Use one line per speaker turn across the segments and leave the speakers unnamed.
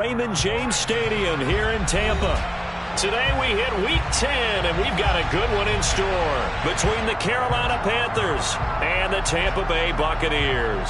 Raymond James Stadium here in Tampa. Today we hit Week 10, and we've got a good one in store between the Carolina Panthers and the Tampa Bay Buccaneers.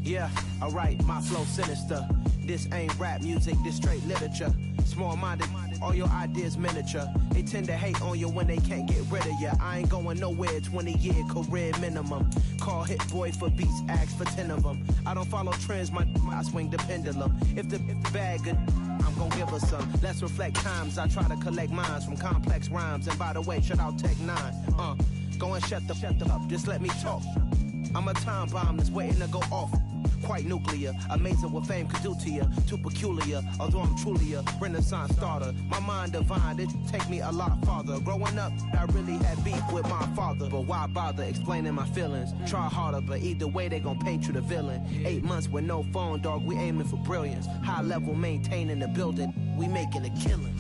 Yeah, alright, my flow sinister. This ain't rap music, this straight literature. Small-minded, all your ideas miniature. They tend to hate on you when they can't get rid of you. I ain't going nowhere, 20-year career minimum. Call hit boy for beats, ask for 10 of them. I don't follow trends, I swing the pendulum. If the bag good, I'm gonna give her some. Let's reflect times, I try to collect minds from complex rhymes. And by the way, shout out Tech 9. Go and shut the up, just let me talk. I'm a time bomb that's waiting to go off. Quite nuclear, amazing what fame could do to you. Too peculiar, although I'm truly a Renaissance starter. My mind divine, it take me a lot farther. Growing up, I really had beef with my father. But why bother explaining my feelings? Try harder, but either way they gon' paint you the villain. 8 months with no phone, dog, we aiming for brilliance. High level maintaining the building, we making a killing.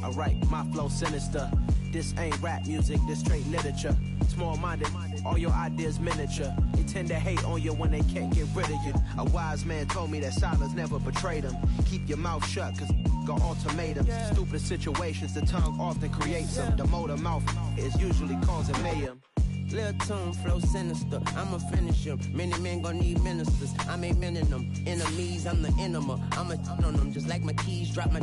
Alright, my flow sinister. This ain't rap music, this straight literature. Small-minded, all your ideas miniature. They tend to hate on you when they can't get rid of you. A wise man told me that silence never betrayed him. Keep your mouth shut, cause got ultimatums. Stupid situations, the tongue often creates them. The motor mouth is usually causing mayhem.
Lil' tune, flow sinister, I'ma finish him. Many men gon' need ministers, I ain't mending them. Enemies, I'm the enema, I'ma on them. Just like my keys, drop my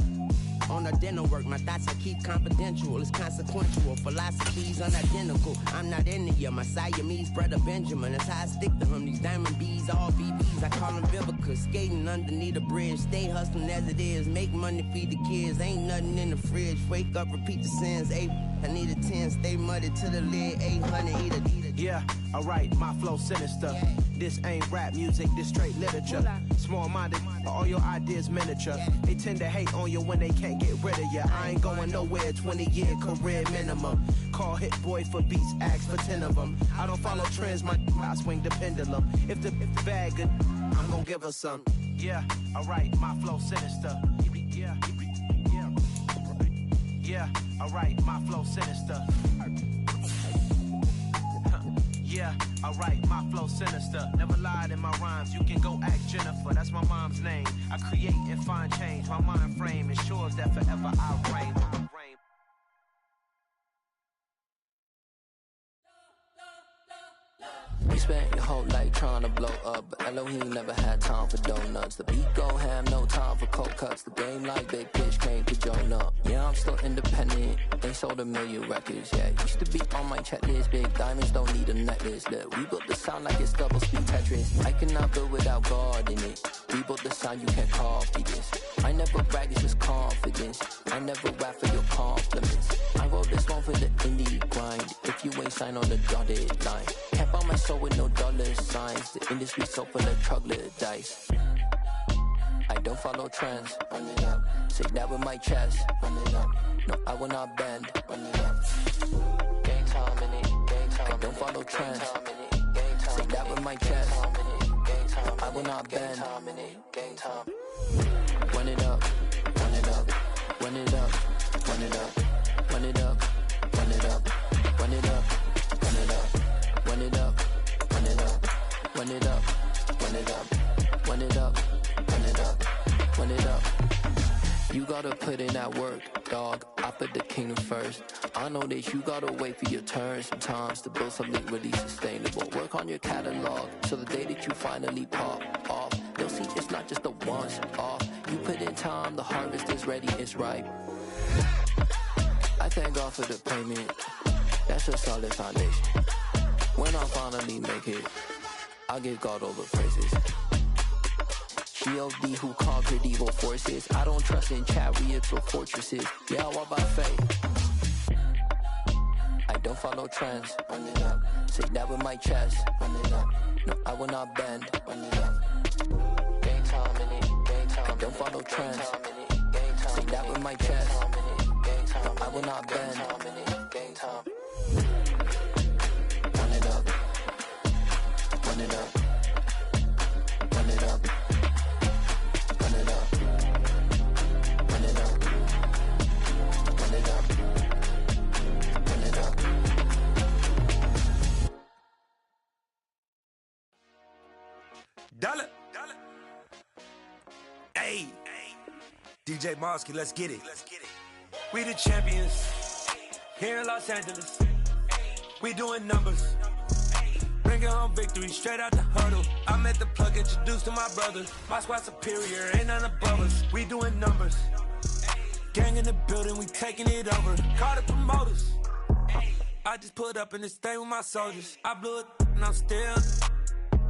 on a dinner work. My thoughts I keep confidential, it's consequential. Philosophies unidentical, I'm not into you. My Siamese brother Benjamin, that's how I stick to him. These diamond bees, all BBs, I call them Vivica. Skating underneath the bridge, stay hustling as it is. Make money, feed the kids, ain't nothing in the fridge. Wake up, repeat the sins, I need a 10, stay muddy to the lid, 800, eat a.
Yeah, alright, my flow sinister. This ain't rap music, this straight literature. Small-minded, all your ideas miniature. They tend to hate on you when they can't get rid of you. I ain't going nowhere, 20-year career minimum. Call hit boy for beats, ask for 10 of them. I don't follow trends, I swing the pendulum. If the bag good, I'm gonna give her some. Yeah, alright, my flow sinister. Yeah, alright, my flow sinister. Yeah, alright, my flow sinister. Never lied in my rhymes, you can go ask Jennifer. That's my mom's name. I create and find change. My mind frame ensures that forever I reign.
You spent your whole life trying to blow up, but Elohim never had time for donuts. The beat go ham, no time for cold cuts. The game like big pitch came to join up. Yeah, I'm still independent, ain't sold a million records. Yeah, used to be on my checklist. Big diamonds don't need a necklace. Look, we built the sound like it's double speed Tetris. I cannot build without God in it. We built the sound, you can't copy this. I never brag, it's just confidence. I never rap for your compliments. I wrote this one for the indie grind. If you ain't signed on the dotted line, can't buy my soul with no dollar signs. The industry so full of troglodytes. I don't follow trends. Run it up. Say that with my chest. Run it up. No, I will not bend. Run it up. Gang time in it. Gang time. I don't follow trends. Say that with my chest. I will not bend. Gang time. Run it up. Run it up. Run it up. Run it up. Run it up. Run it up. Run it up. Run it up. Run it up. Run it up. Run it up. Run it up. Run it up. Run it up. Run it up. You gotta put in that work, dog. I put the kingdom first. I know that you gotta wait for your turn sometimes to build something really sustainable. Work on your catalog so the day that you finally pop off, they'll see it's not just a once off. You put in time, the harvest is ready, it's ripe. I thank God for the payment. That's a solid foundation. When I finally make it, I'll give God all the praises. G.O.D. who conquered evil forces. I don't trust in chariots or fortresses. Yeah, I walk by faith. I don't follow trends. Run it up. Say that with my chest. Run it up. No, I will not bend. Run it up. Gang time in it. Gang time. I don't follow trends. Say that with my chest. No, I will not bend. Gang time. Run it up. Run it up. Run it up. Run it up. Run it up.
DJ Mosky, let's get it. We the champions here in Los Angeles. We doing numbers. Bringing home victory straight out the huddle. I met the plug, introduced to my brothers. My squad superior, ain't none above us. We doing numbers. Gang in the building, we taking it over. Call the promoters. I just put up in this thing with my soldiers. I blew it and I'm still.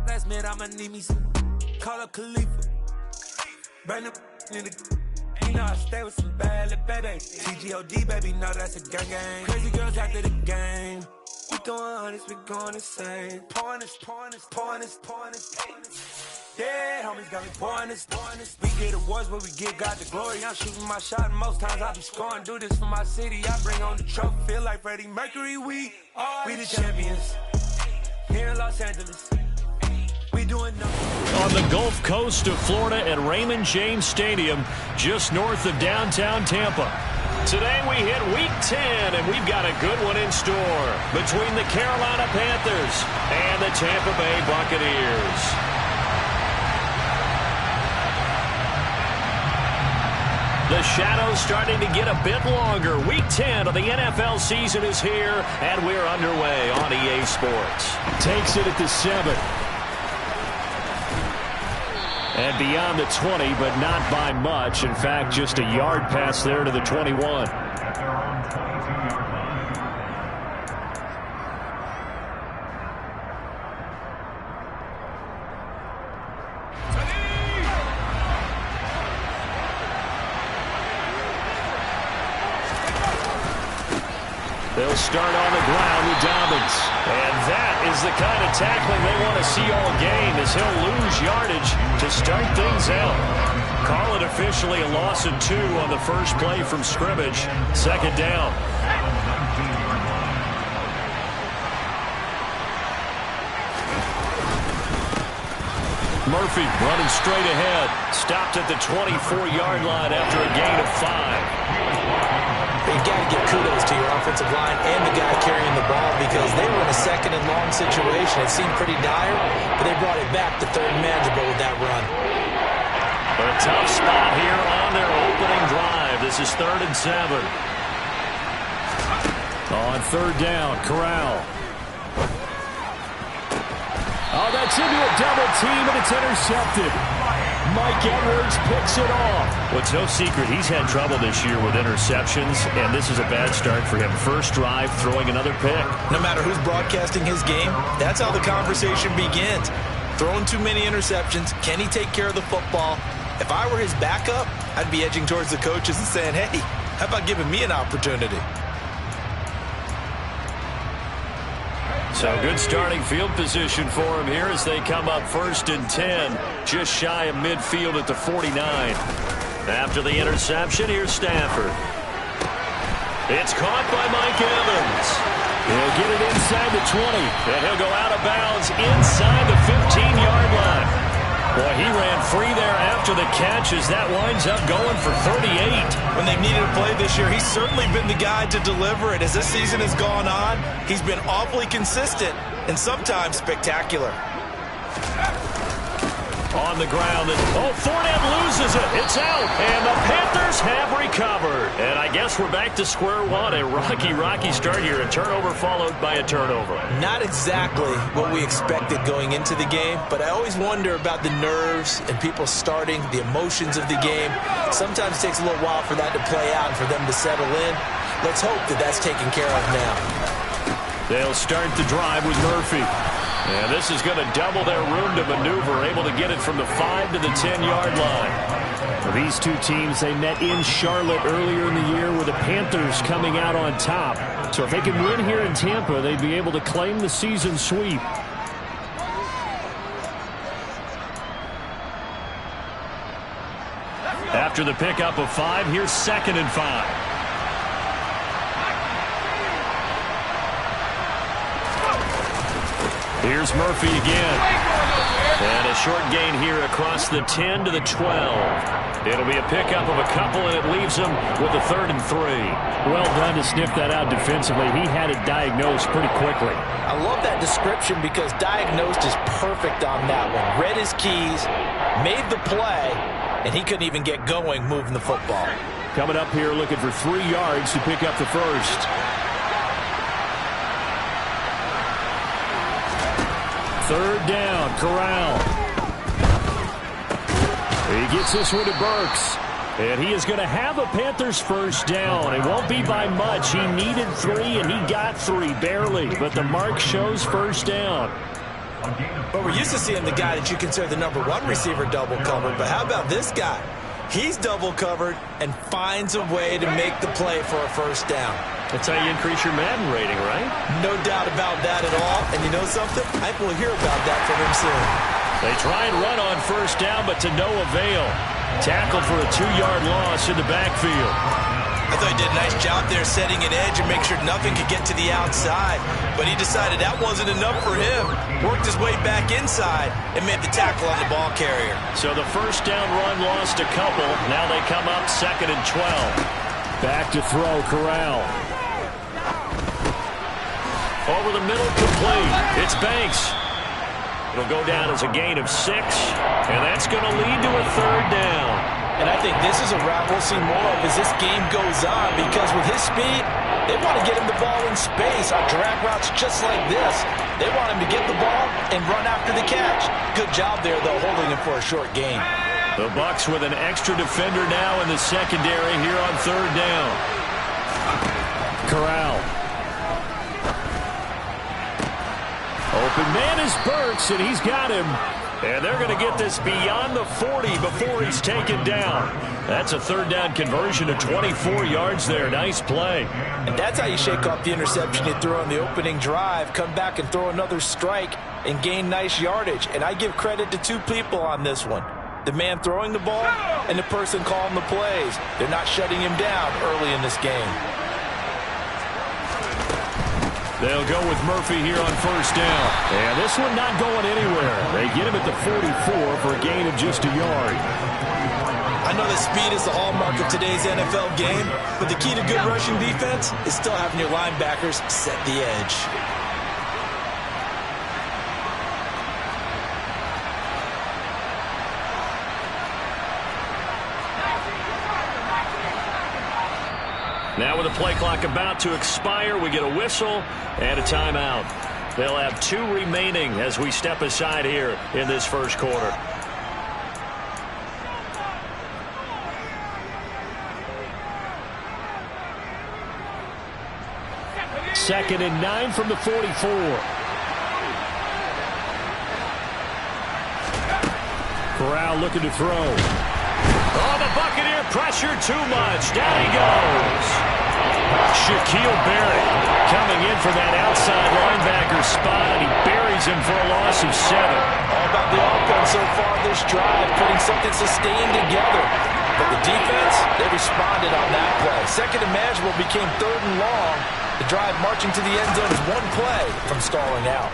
Last minute I'ma need me some. Call up Khalifa. Burn the in the. You know I stay with some bad little baby. TGOD baby, know that's a gang gang. Crazy girls after the game. We doing hundreds, we going insane. Pouring this. Yeah, homies got me pouring this. We get awards, but we give God the glory. I'm shooting my shot, and most times I be scoring. Do this for my city, I bring on the trophy. Feel like Freddie Mercury, we the champions here in Los Angeles. We doing nothing.
On the Gulf Coast of Florida at Raymond James Stadium, just north of downtown Tampa. Today we hit Week 10, and we've got a good one in store between the Carolina Panthers and the Tampa Bay Buccaneers. The shadow's starting to get a bit longer. Week 10 of the NFL season is here, and we're underway on EA Sports. Takes it at the 7. And beyond the 20, but not by much. In fact, just a yard pass there to the 21. They'll start on the ground with Dobbins. And that is the kind of tackling they want to see all game, as he'll lose yardage to start things out. Call it officially a loss of 2 on the first play from scrimmage. Second down. Murphy running straight ahead. Stopped at the 24-yard line after a gain of 5.
You've got to give kudos to your offensive line and the guy carrying the ball, because they were in a second and long situation. It seemed pretty dire, but they brought it back to third and manageable with that run.
A tough spot here on their opening drive. This is 3rd and 7. On 3rd down, Corral. Oh, that's into a double team, and it's intercepted. Mike Edwards picks it off. Well, it's no secret he's had trouble this year with interceptions, and this is a bad start for him. First drive, throwing another pick.
No matter who's broadcasting his game, that's how the conversation begins. Throwing too many interceptions. Can he take care of the football? If I were his backup, I'd be edging towards the coaches and saying, hey, how about giving me an opportunity?
So good starting field position for him here as they come up 1st and 10, just shy of midfield at the 49. After the interception, here's Stafford. It's caught by Mike Evans. He'll get it inside the 20, and he'll go out of bounds inside the 15-yard line. Boy, he ran free there after the catch as that winds up going for 38.
When they've needed a play this year, he's certainly been the guy to deliver it. As this season has gone on, he's been awfully consistent and sometimes spectacular.
On the ground, and Fournette loses it. It's out, and the Panthers have recovered. And I guess we're back to square one. A rocky start here. A turnover followed by a turnover.
Not exactly what we expected going into the game, but I always wonder about the nerves and people starting, the emotions of the game. Sometimes it takes a little while for that to play out and for them to settle in. Let's hope that that's taken care of now.
They'll start the drive with Murphy. And this is going to double their room to maneuver, able to get it from the 5 to the 10-yard line. Well, these two teams, they met in Charlotte earlier in the year with the Panthers coming out on top. So if they can win here in Tampa, they'd be able to claim the season sweep. After the pickup of 5, here's 2nd and 5. Here's Murphy again. And a short gain here across the 10 to the 12. It'll be a pickup of a couple, and it leaves him with a 3rd and 3. Well done to sniff that out defensively. He had it diagnosed pretty quickly.
I love that description because diagnosed is perfect on that one. Read his keys, made the play, and he couldn't even get going moving the football.
Coming up here looking for 3 yards to pick up the first. Third down, Corral. He gets this one to Burks. And he is going to have a Panthers first down. It won't be by much. He needed 3, and he got 3, barely. But the mark shows first down.
But we're used to seeing the guy that you consider the number 1 receiver double covered. But how about this guy? He's double covered and finds a way to make the play for a first down.
That's how you increase your Madden rating, right?
No doubt about that at all. And you know something? I think we'll hear about that from him soon.
They try and run on first down, but to no avail. Tackled for a 2-yard loss in the backfield.
I thought he did a nice job there setting an edge and make sure nothing could get to the outside. But he decided that wasn't enough for him. Worked his way back inside and made the tackle on the ball carrier.
So the first down run lost a couple. Now they come up 2nd and 12. Back to throw, Corral. Over the middle, complete. It's Banks. It'll go down as a gain of 6, and that's going to lead to a 3rd down.
And I think this is a route we'll see more of as this game goes on, because with his speed, they want to get him the ball in space on drag routes just like this. They want him to get the ball and run after the catch. Good job there, though, holding him for a short gain.
The Bucs with an extra defender now in the secondary here on 3rd down. Corral. Open man is Burks, and he's got him. And they're going to get this beyond the 40 before he's taken down. That's a 3rd down conversion of 24 yards there. Nice play.
And that's how you shake off the interception you threw on the opening drive, come back and throw another strike and gain nice yardage. And I give credit to 2 people on this one. The man throwing the ball and the person calling the plays. They're not shutting him down early in this game.
They'll go with Murphy here on first down. And this one not going anywhere. They get him at the 44 for a gain of just a yard.
I know that speed is the hallmark of today's NFL game, but the key to good rushing defense is still having your linebackers set the edge.
Now with the play clock about to expire, we get a whistle and a timeout. They'll have 2 remaining as we step aside here in this first quarter. Second and 9 from the 44. Corral looking to throw. Oh, the Buccaneer pressure too much. Down he goes. Shaquille Barrett coming in for that outside linebacker spot, and he buries him for a loss of 7.
All about the offense so far this drive, putting something sustained together. But the defense, they responded on that play. Second and manageable became 3rd and long. The drive marching to the end zone is 1 play from stalling out.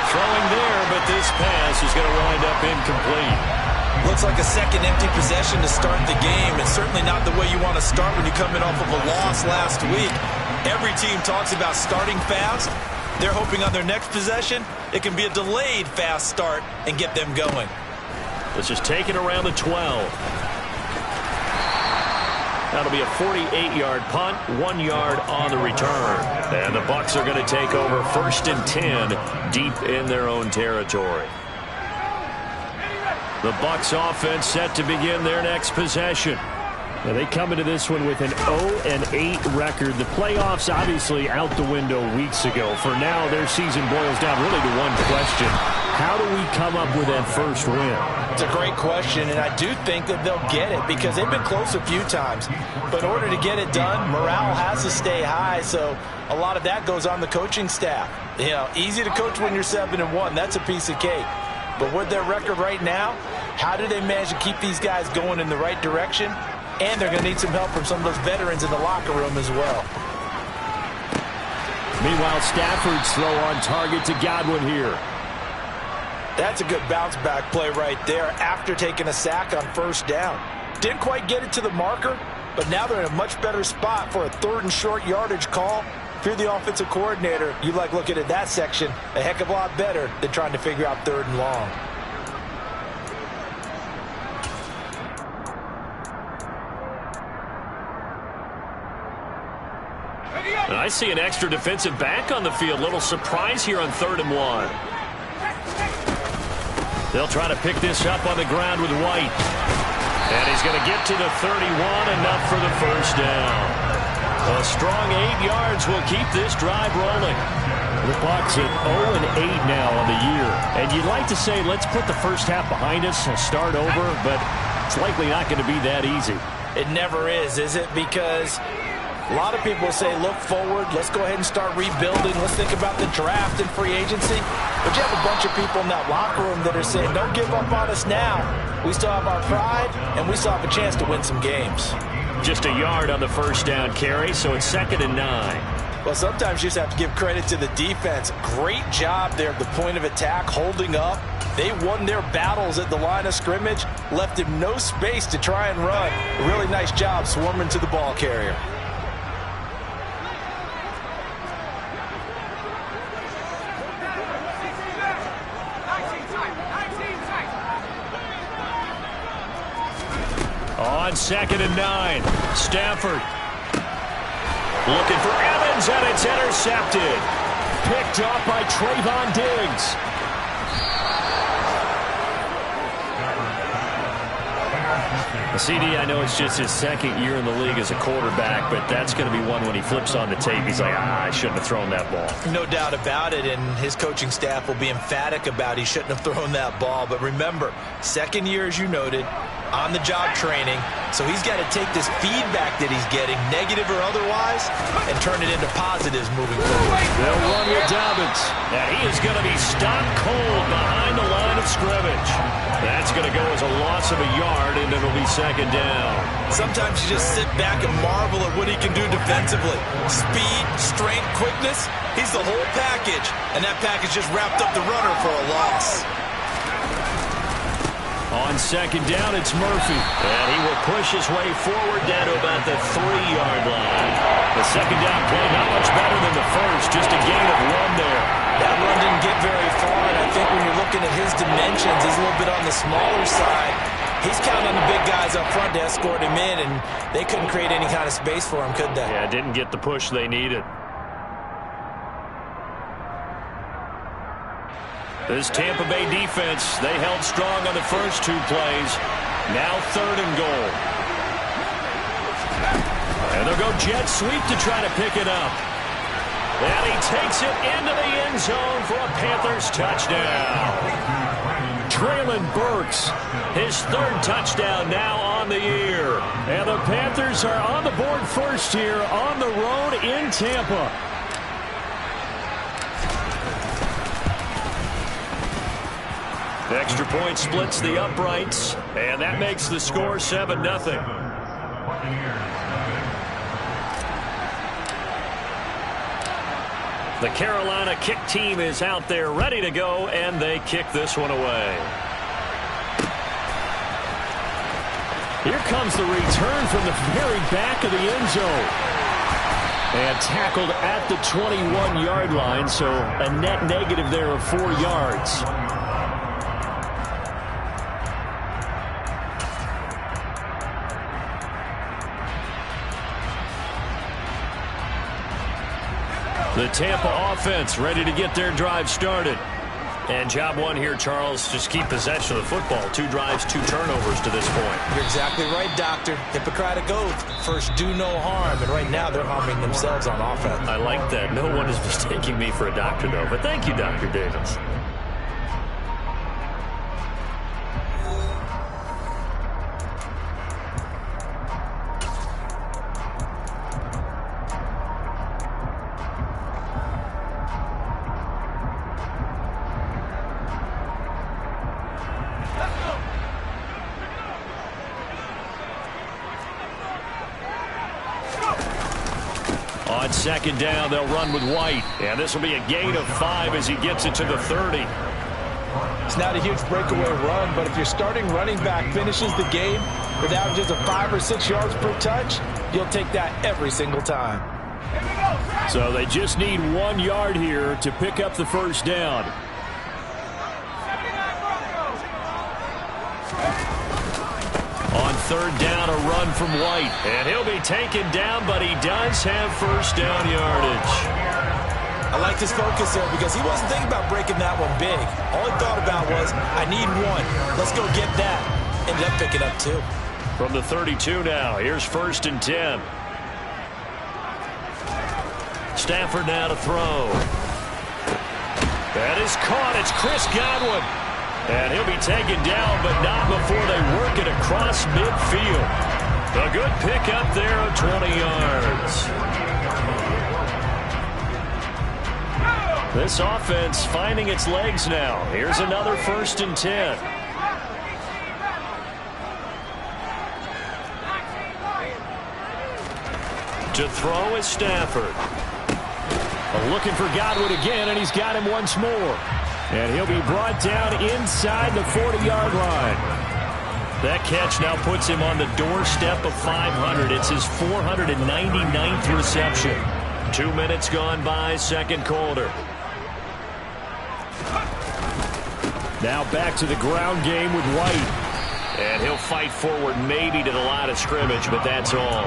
Throwing there, but this pass is going to wind up incomplete.
Looks like a second empty possession to start the game, and certainly not the way you want to start when you come in off of a loss last week. Every team talks about starting fast. They're hoping on their next possession, it can be a delayed fast start and get them going.
This is taken around the 12. That'll be a 48-yard punt, 1 yard on the return. And the Bucs are going to take over 1st and 10 deep in their own territory. The Bucs offense set to begin their next possession. Now they come into this one with an 0-8 record. The playoffs obviously out the window weeks ago. For now, their season boils down really to one question. How do we come up with that first win?
It's a great question, and I do think that they'll get it because they've been close a few times. But in order to get it done, morale has to stay high, so a lot of that goes on the coaching staff. You know, easy to coach when you're 7-1. That's a piece of cake. But with their record right now, how do they manage to keep these guys going in the right direction? And they're going to need some help from some of those veterans in the locker room as well.
Meanwhile, Stafford's throw on target to Godwin here.
That's a good bounce-back play right there after taking a sack on first down. Didn't quite get it to the marker, but now they're in a much better spot for a 3rd and short yardage call. If you're the offensive coordinator, you like looking at that section a heck of a lot better than trying to figure out 3rd and long.
And I see an extra defensive back on the field. Little surprise here on 3rd and 1. They'll try to pick this up on the ground with White. And he's going to get to the 31, enough for the first down. A strong 8 yards will keep this drive rolling. The Bucs at 0-8 now on the year. And you'd like to say, let's put the first half behind us and start over, but it's likely not going to be that easy.
It never is it? Because a lot of people say, look forward, let's go ahead and start rebuilding, let's think about the draft and free agency. But you have a bunch of people in that locker room that are saying, don't give up on us now. We still have our pride, and we still have a chance to win some games.
Just a yard on the first down carry, so it's 2nd and 9.
Well, sometimes you just have to give credit to the defense. Great job there at the point of attack, holding up. They won their battles at the line of scrimmage, left him no space to try and run. A really nice job swarming to the ball carrier.
On 2nd and 9, Stafford looking for Evans, and it's intercepted. Picked up by Trayvon Diggs. CD, I know it's just his 2nd year in the league as a quarterback, but that's going to be one when he flips on the tape. He's like, I shouldn't have thrown that ball.
No doubt about it, and his coaching staff will be emphatic about he shouldn't have thrown that ball. But remember, 2nd year, as you noted, on-the-job training, so he's got to take this feedback that he's getting, negative or otherwise, and turn it into positives moving forward.
They'll run with Dobbins, and he is going to be stopped cold behind the line of scrimmage. That's going to go as a loss of a yard, and it'll be 2nd down.
Sometimes you just sit back and marvel at what he can do defensively. Speed, strength, quickness, he's the whole package, and that package just wrapped up the runner for a loss.
On 2nd down, it's Murphy. And he will push his way forward down to about the 3-yard line. The 2nd down play not much better than the first, just a gain of 1 there.
That run didn't get very far, and I think when you're looking at his dimensions, he's a little bit on the smaller side. He's counting on the big guys up front to escort him in, and they couldn't create any kind of space for him, could they?
Yeah, didn't get the push they needed. This Tampa Bay defense, they held strong on the first 2 plays. Now 3rd and goal. And they'll go jet sweep to try to pick it up. And he takes it into the end zone for a Panthers touchdown. Traylon Burks, his 3rd touchdown now on the year. And the Panthers are on the board first here on the road in Tampa. The extra point splits the uprights, and that makes the score 7-0. The Carolina kick team is out there ready to go, and they kick this one away. Here comes the return from the very back of the end zone. And tackled at the 21-yard line, so a net negative there of 4 yards. The Tampa offense ready to get their drive started. And job one here, Charles, just keep possession of the football. 2 drives, 2 turnovers to this point.
You're exactly right, Doctor. Hippocratic oath. First, do no harm. And right now, they're harming themselves on offense.
I like that. No one is mistaking me for a doctor, though. But thank you, Dr. Davis. On 2nd down, they'll run with White. And this will be a gain of 5 as he gets it to the 30.
It's not a huge breakaway run, but if your starting running back finishes the game with averages of 5 or 6 yards per touch, you'll take that every single time.
So they just need 1 yard here to pick up the first down. On third down, a run from White. And he'll be taken down, but he does have first down yardage.
I liked his focus there because he wasn't thinking about breaking that one big. All he thought about was, I need one. Let's go get that. Ended up picking up 2.
From the 32 now, here's first and 10. Stafford now to throw. That is caught. It's Chris Godwin. And he'll be taken down, but not before they work it across midfield. A good pickup there of 20 yards. This offense finding its legs now. Here's another first and 10. To throw is Stafford. Looking for Godwin again, and he's got him once more. And he'll be brought down inside the 40-yard line. That catch now puts him on the doorstep of 500. It's his 499th reception. 2 minutes gone by, second quarter. Now back to the ground game with White. And he'll fight forward maybe to the line of scrimmage, but that's all.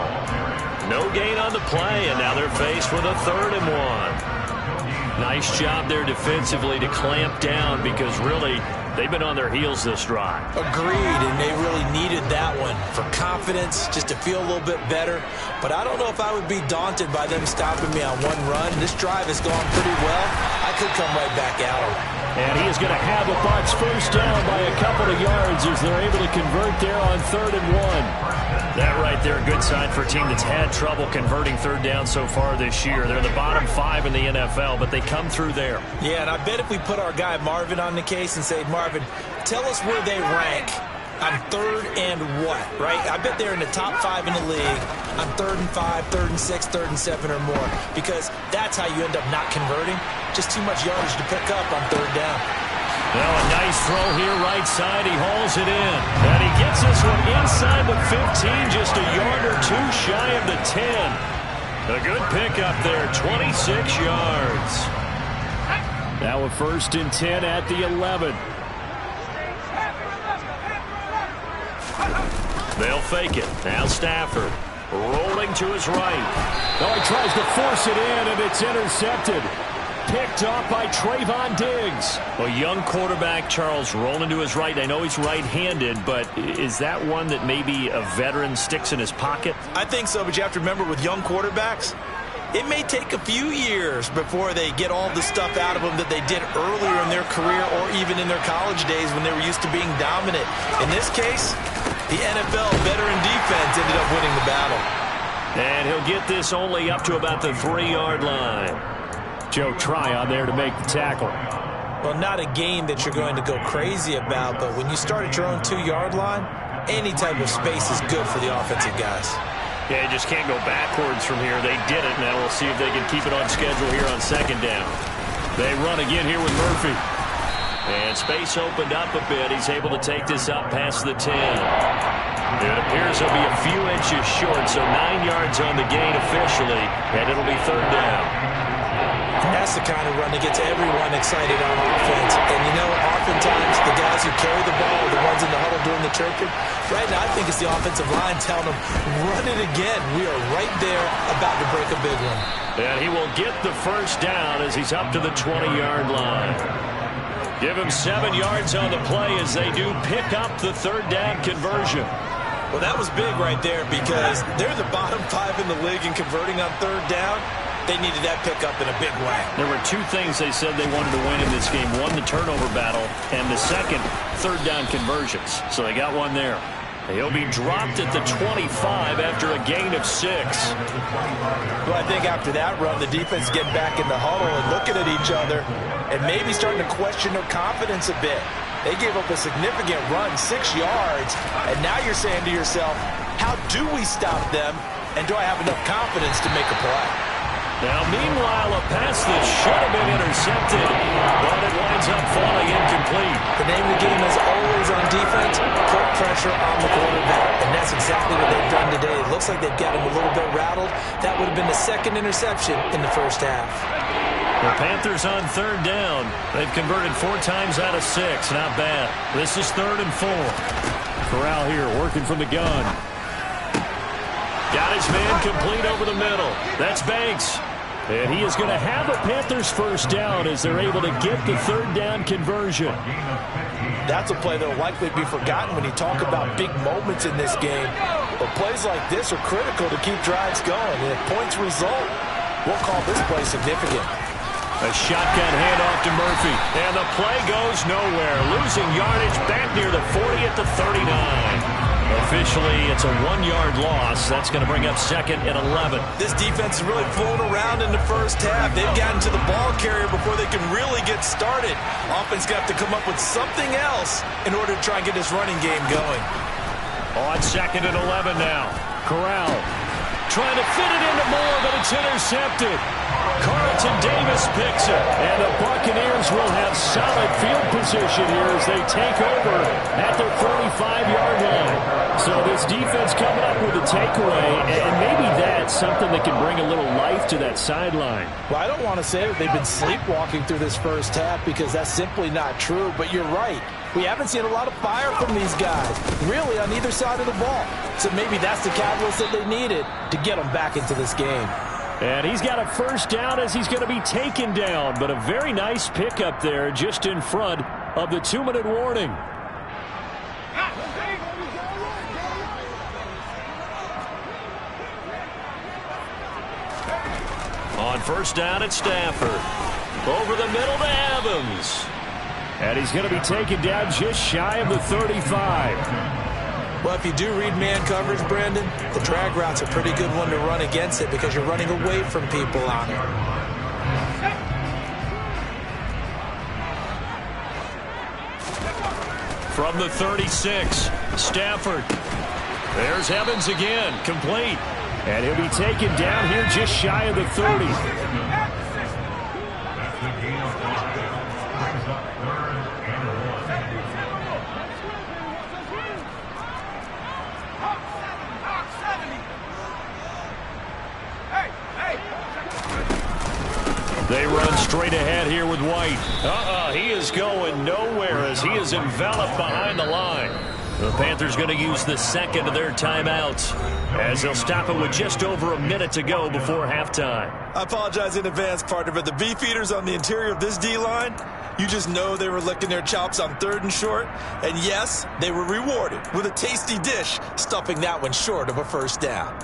No gain on the play, and now they're faced with a 3rd and 1. Nice job there defensively to clamp down because really they've been on their heels this drive.
Agreed, and they really needed that one for confidence, just to feel a little bit better. But I don't know if I would be daunted by them stopping me on one run. This drive has gone pretty well. I could come right back at them.
And he is going to have the Bucs first down by a couple of yards as they're able to convert there on 3rd and 1. That right there, a good sign for a team that's had trouble converting third down so far this year. They're the bottom 5 in the NFL, but they come through there.
Yeah, and I bet if we put our guy Marvin on the case and say, Marvin, tell us where they rank on 3rd and what, right? I bet they're in the top 5 in the league on 3rd and 5, 3rd and 6, 3rd and 7 or more, because that's how you end up not converting. Just too much yardage to pick up on 3rd down.
Well, a nice throw here right side. He hauls it in. And he gets this one inside the 15, just a yard or 2 shy of the 10. A good pickup there, 26 yards. Now a first and 10 at the 11. They'll fake it. Now Stafford rolling to his right. Oh, he tries to force it in, and it's intercepted. Picked off by Trayvon Diggs. A young quarterback, Charles, rolling to his right. I know he's right-handed, but is that one that maybe a veteran sticks in his pocket?
I think so, but you have to remember with young quarterbacks, it may take a few years before they get all the stuff out of them that they did earlier in their career or even in their college days when they were used to being dominant. In this case, the NFL veteran defense ended up winning the battle.
And he'll get this only up to about the 3-yard line. Joe Tryon there to make the tackle.
Well, not a game that you're going to go crazy about, but when you start at your own 2-yard line, any type of space is good for the offensive guys.
Yeah, you just can't go backwards from here. They did it. Now we'll see if they can keep it on schedule here on 2nd down. They run again here with Murphy. And space opened up a bit. He's able to take this up past the 10. It appears he'll be a few inches short, so 9 yards on the gain officially, and it'll be 3rd down.
That's the kind of run that gets everyone excited on offense. And, you know, oftentimes the guys who carry the ball are the ones in the huddle doing the chirping. Right now, I think it's the offensive line telling them, run it again. We are right there about to break a big one.
And he will get the first down as he's up to the 20-yard line. Give him 7 yards on the play as they do pick up the 3rd down conversion.
Well, that was big right there because they're the bottom 5 in the league in converting on 3rd down. They needed that pickup in a big way.
There were 2 things they said they wanted to win in this game. One, the turnover battle, and the second, 3rd down conversions. So they got one there. He'll be dropped at the 25 after a gain of 6.
Well, I think after that run, the defense getting back in the huddle and looking at each other and maybe starting to question their confidence a bit. They gave up a significant run, 6 yards, and now you're saying to yourself, how do we stop them, and do I have enough confidence to make a play?
Now, meanwhile, a pass that should have been intercepted, but it winds up falling incomplete.
The name of the game is always on defense, put pressure on the quarterback, and that's exactly what they've done today. It looks like they've got him a little bit rattled. That would have been the 2nd interception in the first half.
The Panthers on 3rd down. They've converted 4 times out of 6. Not bad. This is 3rd and 4. Corral here working from the gun. Got his man complete over the middle. That's Banks. And he is going to have a Panthers first down as they're able to get the third down conversion.
That's a play that will likely be forgotten when you talk about big moments in this game. But plays like this are critical to keep drives going. And if points result, we'll call this play significant.
A shotgun handoff to Murphy. And the play goes nowhere. Losing yardage back near the 40 at the 39. Officially, it's a 1-yard loss. That's going to bring up 2nd and 11.
This defense is really flown around in the first half. They've gotten to the ball carrier before they can really get started. Offense got to come up with something else in order to try and get this running game going.
On 2nd and 11 now. Corral trying to fit it into Moore, but it's intercepted. Carlton Davis picks it, and the Buccaneers will have solid field position here as they take over at their 45-yard line. So this defense coming up with a takeaway, and maybe that's something that can bring a little life to that sideline.
Well, I don't want to say that they've been sleepwalking through this first half because that's simply not true, but you're right. We haven't seen a lot of fire from these guys, really, on either side of the ball. So maybe that's the catalyst that they needed to get them back into this game.
And he's got a first down as he's going to be taken down, but a very nice pickup there just in front of the 2-minute warning. On first down at Stafford. Over the middle to Evans. And he's going to be taken down just shy of the 35.
Well, if you do read man coverage, Brandon, the drag route's a pretty good one to run against it because you're running away from people on it.
From the 36, Stafford. There's Evans again, complete. And he'll be taken down here just shy of the 30. They run straight ahead here with White. He is going nowhere as he is enveloped behind the line. The Panthers going to use the second of their timeouts as they'll stop it with just over a minute to go before halftime.
I apologize in advance, partner, but the beefeaters on the interior of this D-line, you just know they were licking their chops on 3rd and short. And yes, they were rewarded with a tasty dish, stuffing that one short of a first down.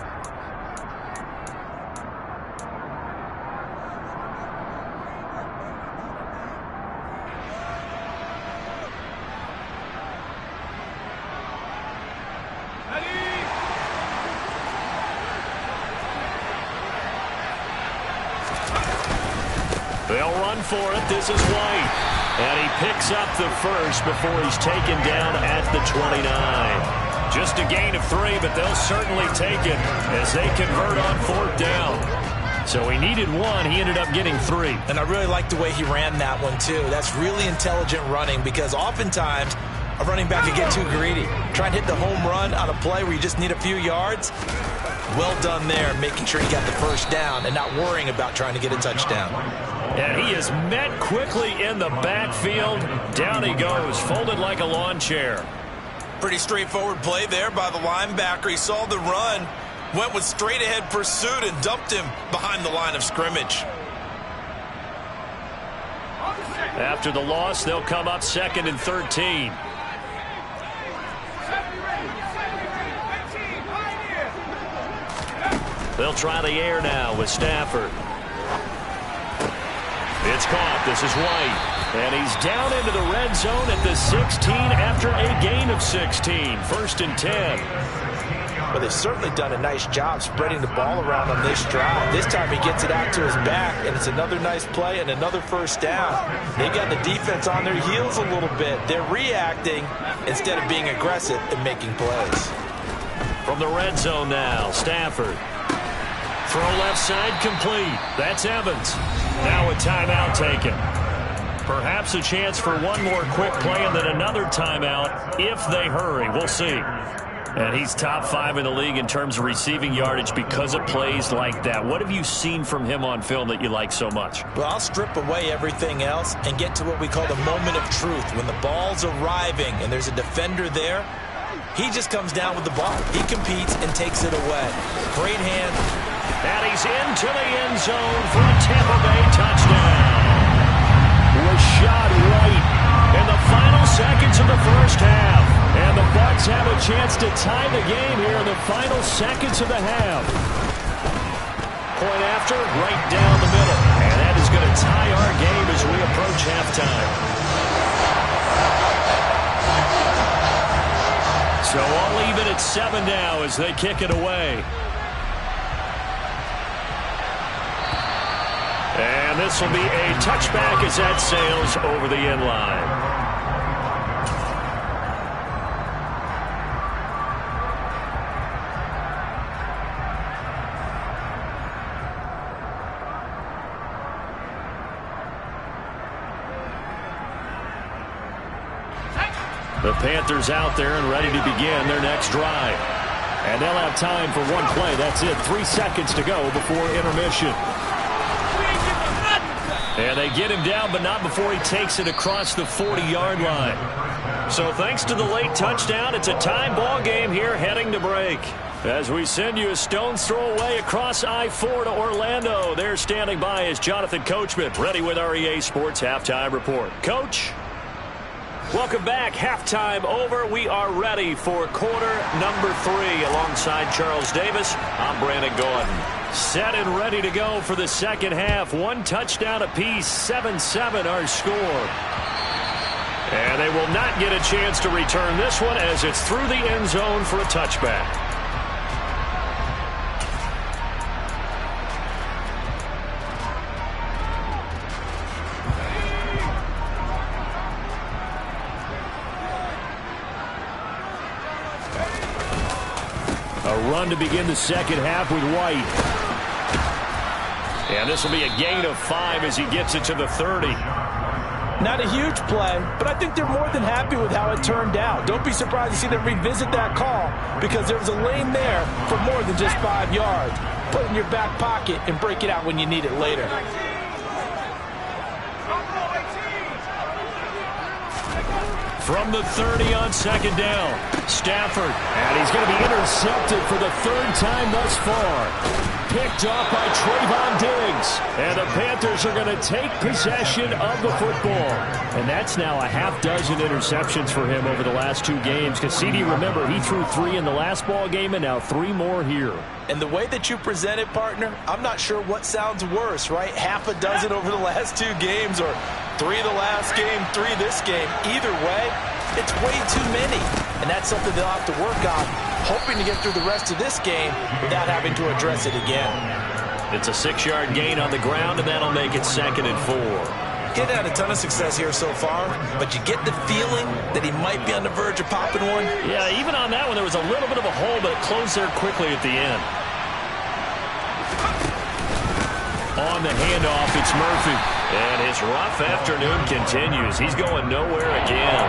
They'll run for it. This is White. And he picks up the first before he's taken down at the 29. Just a gain of 3, but they'll certainly take it as they convert on 4th down. So he needed 1. He ended up getting 3.
And I really like the way he ran that one, too. That's really intelligent running because oftentimes a running back can get too greedy. Try and hit the home run on a play where you just need a few yards. Well done there, making sure he got the first down and not worrying about trying to get a touchdown.
And he is met quickly in the backfield. Down he goes, folded like a lawn chair.
Pretty straightforward play there by the linebacker. He saw the run, went with straight-ahead pursuit, and dumped him behind the line of scrimmage.
After the loss, they'll come up 2nd and 13. They'll try the air now with Stafford. It's caught. This is White. And he's down into the red zone at the 16 after a gain of 16. 1st and 10.
Well, they've certainly done a nice job spreading the ball around on this drive. This time he gets it out to his back, and it's another nice play and another first down. They got the defense on their heels a little bit. They're reacting instead of being aggressive and making plays.
From the red zone now, Stafford. Throw left side complete. That's Evans. Now a timeout taken. Perhaps a chance for one more quick play and then another timeout if they hurry. We'll see. And he's top 5 in the league in terms of receiving yardage because of plays like that. What have you seen from him on film that you like so much?
Well, I'll strip away everything else and get to what we call the moment of truth. When the ball's arriving and there's a defender there, He just comes down with the ball. He competes and takes it away. Great hand.
And he's into the end zone for a Tampa Bay touchdown. Was shot right in the final seconds of the first half. And the Bucs have a chance to tie the game here in the final seconds of the half. Point after, right down the middle. And that is going to tie our game as we approach halftime. So all even at 7 now as they kick it away. And this will be a touchback as that sails over the end line. The Panthers out there and ready to begin their next drive. And they'll have time for one play. That's it. 3 seconds to go before intermission. And they get him down, but not before he takes it across the 40-yard line. So thanks to the late touchdown, it's a tie ball game here heading to break. As we send you a stone's throw away across I-4 to Orlando. There standing by is Jonathan Coachman, ready with our EA Sports Halftime Report. Coach? Welcome back. Halftime over. We are ready for quarter number 3 alongside Charles Davis. I'm Brandon Gordon. Set and ready to go for the second half. 1 touchdown apiece. 7-7 our score. And they will not get a chance to return this one as it's through the end zone for a touchback. A run to begin the second half with White. And this will be a gain of 5 as he gets it to the 30.
Not a huge play, but I think they're more than happy with how it turned out. Don't be surprised to see them revisit that call because there was a lane there for more than just 5 yards. Put it in your back pocket and break it out when you need it later.
From the 30 on second down, Stafford, and he's going to be intercepted for the 3rd time thus far. Picked off by Trayvon Diggs, and the Panthers are going to take possession of the football. And that's now a half dozen interceptions for him over the last 2 games. Because CD, remember, he threw 3 in the last ball game and now 3 more here. And the way that you present it, partner, I'm not sure what sounds worse, right? Half a dozen over the last 2 games or 3 the last game, 3 this game. Either way, it's way too many. And that's something they'll have to work on, hoping to get through the rest of this game without having to address it again. It's a 6-yard gain on the ground, and that'll make it 2nd and 4.
He's had a ton of success here so far, but you get the feeling that he might be on the verge of popping one.
Yeah, even on that one, there was a little bit of a hole, but it closed there quickly at the end. On the handoff, it's Murphy. And his rough afternoon continues. He's going nowhere again.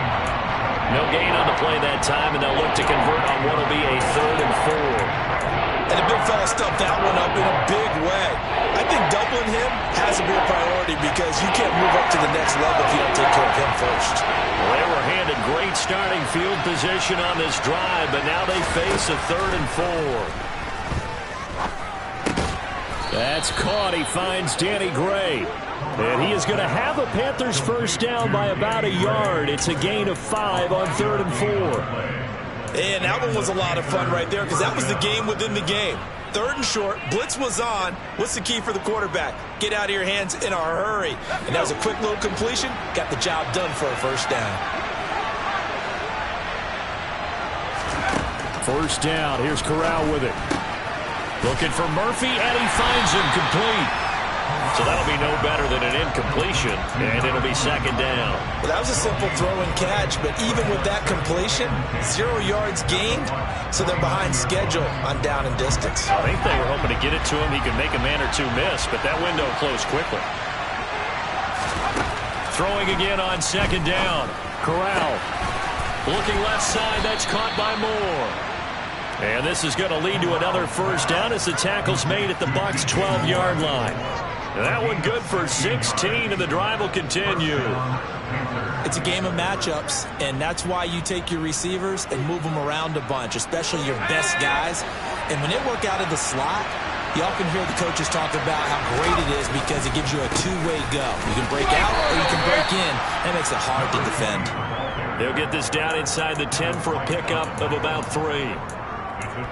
No gain on the play that time, and they'll look to convert on what will be a 3rd and 4.
And the big fella stuffed that one up in a big way. I think doubling him has to be a priority because you can't move up to the next level if you don't take care of him first.
Well, they were handed great starting field position on this drive, but now they face a 3rd and 4. That's caught. He finds Danny Gray. And he is going to have a Panthers first down by about a yard. It's a gain of 5 on 3rd and 4.
And that one was a lot of fun right there because that was the game within the game. 3rd and short, blitz was on. What's the key for the quarterback? Get out of your hands in a hurry. And that was a quick little completion. Got the job done for a first down.
First down. Here's Corral with it. Looking for Murphy, and he finds him complete. So that'll be no better than an incompletion, and it'll be 2nd down.
Well, that was a simple throw and catch, but even with that completion, 0 yards gained, so they're behind schedule on down and distance.
I think they were hoping to get it to him. He could make a man or 2 miss, but that window closed quickly. Throwing again on 2nd down. Corral looking left side. That's caught by Moore. And this is going to lead to another first down as the tackle's made at the Bucs' 12-yard line. That one good for 16, and the drive will continue.
It's a game of matchups, and that's why you take your receivers and move them around a bunch, especially your best guys. And when they work out of the slot, you often hear the coaches talk about how great it is because it gives you a two-way go. You can break out or you can break in. That makes it hard to defend.
They'll get this down inside the 10 for a pickup of about 3.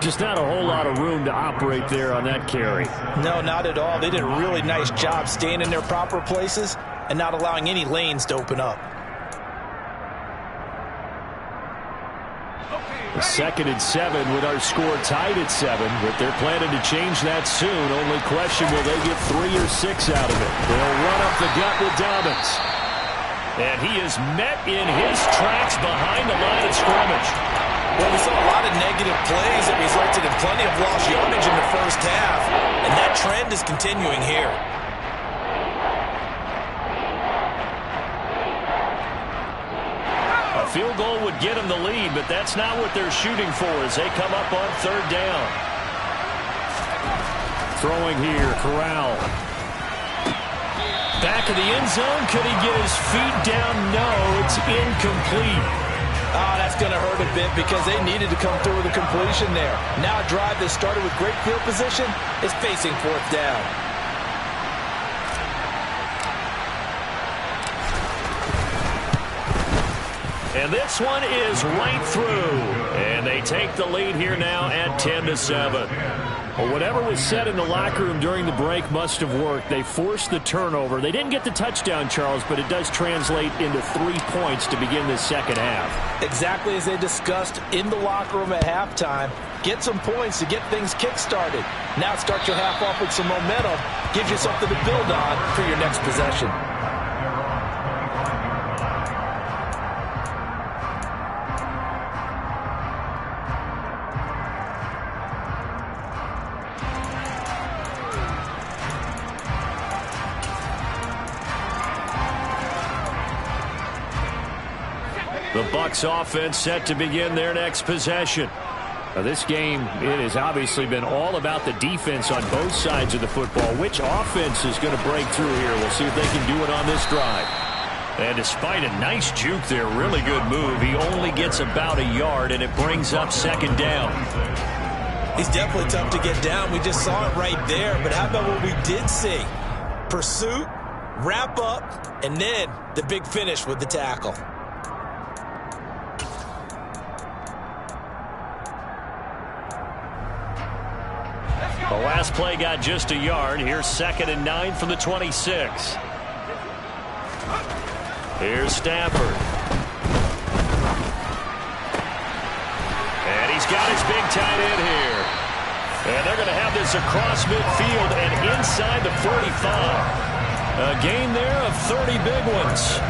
Just not a whole lot of room to operate there on that carry.
No, not at all. They did a really nice job staying in their proper places and not allowing any lanes to open up.
A 2nd and 7 with our score tied at 7, but they're planning to change that soon. Only question, will they get 3 or 6 out of it? They'll run up the gut with Dobbins. And he is met in his tracks behind the line of scrimmage.
Well, we saw a lot of negative plays that resulted in plenty of lost yardage in the first half, and that trend is continuing here.
A field goal would get them the lead, but that's not what they're shooting for as they come up on 3rd down. Throwing here, Corral. Back of the end zone. Could he get his feet down? No, it's incomplete.
Oh, that's going to hurt a bit because they needed to come through with a completion there. Now a drive that started with great field position is facing 4th down.
And this one is right through. And they take the lead here now at 10-7. Well, whatever was said in the locker room during the break must have worked. They forced the turnover. They didn't get the touchdown, Charles, but it does translate into 3 points to begin the second half.
Exactly as they discussed in the locker room at halftime. Get some points to get things kick-started. Now start your half off with some momentum. Gives you something to build on for your next possession.
The Bucs offense set to begin their next possession. Now, this game, it has obviously been all about the defense on both sides of the football. Which offense is going to break through here? We'll see if they can do it on this drive. And despite a nice juke there, really good move, he only gets about a yard, and it brings up 2nd down.
He's definitely tough to get down. We just saw it right there. But how about what we did see? Pursuit, wrap up, and then the big finish with the tackle.
The last play got just a yard. Here's 2nd and 9 from the 26. Here's Stafford. And he's got his big tight end here. And they're going to have this across midfield and inside the 45. A gain there of 30 big ones.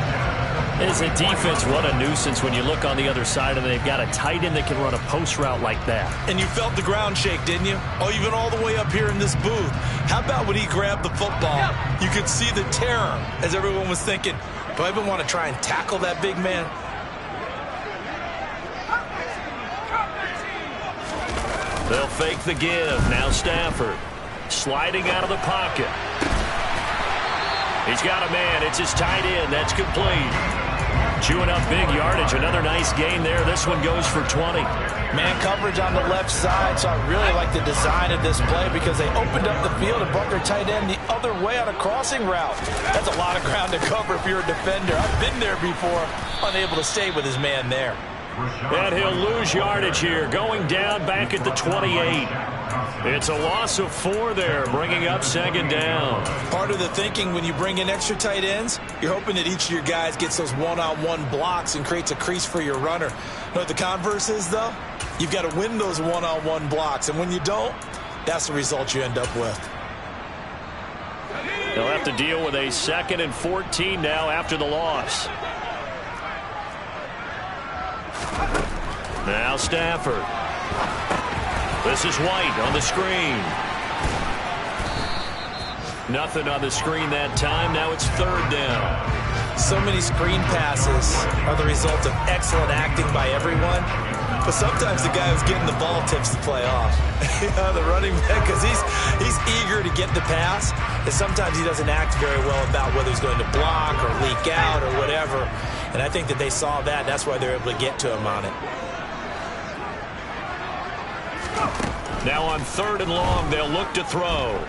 As a defense, what a nuisance when you look on the other side and they've got a tight end that can run a post route like that.
And you felt the ground shake, didn't you? Oh, even all the way up here in this booth. How about when he grabbed the football? You could see the terror as everyone was thinking, do I even want to try and tackle that big man?
They'll fake the give. Now Stafford sliding out of the pocket. He's got a man. It's his tight end. That's complete. Chewing up big yardage. Another nice gain there. This one goes for 20.
Man coverage on the left side, so I really like the design of this play because they opened up the field and brought their tight end the other way on a crossing route. That's a lot of ground to cover if you're a defender. I've been there before, unable to stay with his man there.
And he'll lose yardage here, going down back at the 28. It's a loss of 4 there, bringing up 2nd down.
Part of the thinking when you bring in extra tight ends, you're hoping that each of your guys gets those one-on-one blocks and creates a crease for your runner. You know what the converse is, though? You've got to win those one-on-one blocks, and when you don't, that's the result you end up with.
They'll have to deal with a 2nd and 14 now after the loss. Now Stafford. This is White on the screen. Nothing on the screen that time. Now it's 3rd down.
So many screen passes are the result of excellent acting by everyone. But sometimes the guy who's getting the ball tips the play off. The running back, because he's eager eager to get the pass, and sometimes he doesn't act very well about whether he's going to block or leak out or whatever. And I think that they saw that. That's why they're able to get to him on it.
Now on 3rd and long, they'll look to throw.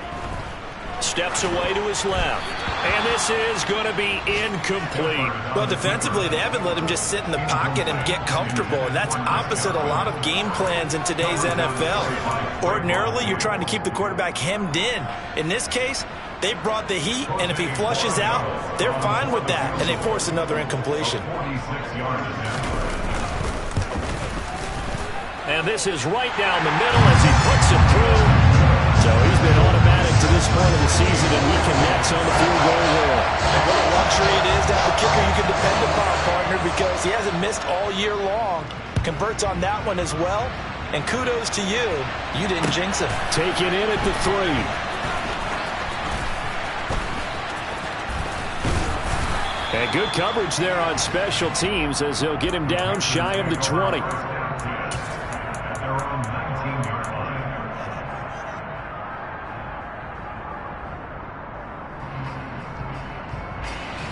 Steps away to his left. And this is going to be incomplete.
Well, defensively, they haven't let him just sit in the pocket and get comfortable, and that's opposite a lot of game plans in today's NFL. Ordinarily, you're trying to keep the quarterback hemmed in. In this case, they brought the heat, and if he flushes out, they're fine with that, and they force another incompletion.
And this is right down the middle as he puts it through. So he's been automatic to this point of the season, and he connects on the field goal there.
And what a luxury it is to have a kicker you can depend upon, partner, because he hasn't missed all year long. Converts on that one as well. And kudos to you. You didn't jinx him.
Taken in at the 3. And good coverage there on special teams as he'll get him down shy of the 20.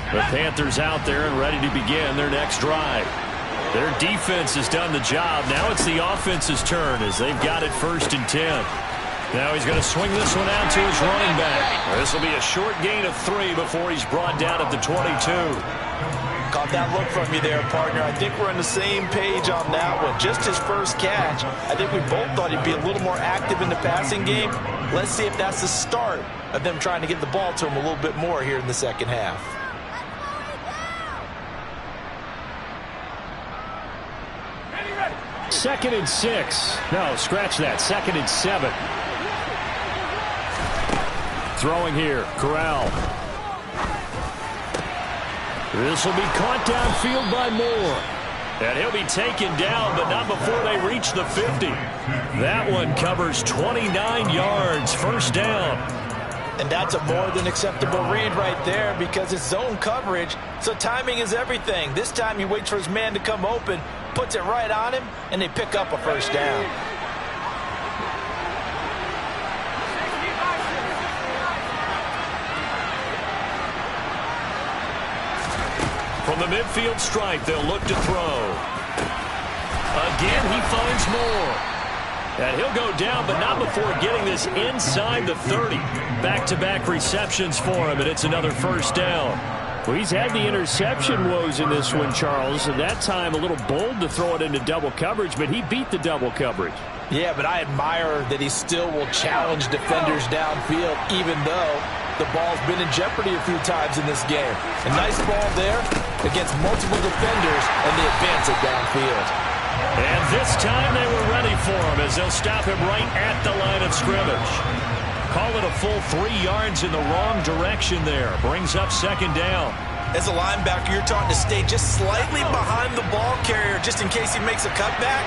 The Panthers out there and ready to begin their next drive. Their defense has done the job. Now it's the offense's turn as they've got it 1st and 10. Now he's going to swing this one out to his running back. This will be a short gain of 3 before he's brought down at the 22.
Caught that look from you there, partner. I think we're on the same page on that one. Just his first catch. I think we both thought he'd be a little more active in the passing game. Let's see if that's the start of them trying to get the ball to him a little bit more here in the second half.
Second and 6. No, scratch that. 2nd and 7. Throwing here. Corral. This will be caught downfield by Moore. And he'll be taken down, but not before they reach the 50. That one covers 29 yards. 1st down.
And that's a more than acceptable read right there because it's zone coverage, so timing is everything. This time he waits for his man to come open, puts it right on him, and they pick up a 1st down.
From the midfield stripe, they'll look to throw. Again, he finds Moore. And he'll go down, but not before getting this inside the 30. Back-to-back receptions for him, and it's another 1st down. Well, he's had the interception woes in this one, Charles, and that time a little bold to throw it into double coverage, but he beat the double coverage.
Yeah, but I admire that he still will challenge defenders downfield, even though the ball's been in jeopardy a few times in this game. A nice ball there against multiple defenders, and they advance it downfield.
And this time they were ready for him as they'll stop him right at the line of scrimmage. Call it a full 3 yards in the wrong direction there. Brings up 2nd down.
As a linebacker, you're taught to stay just slightly behind the ball carrier just in case he makes a cutback.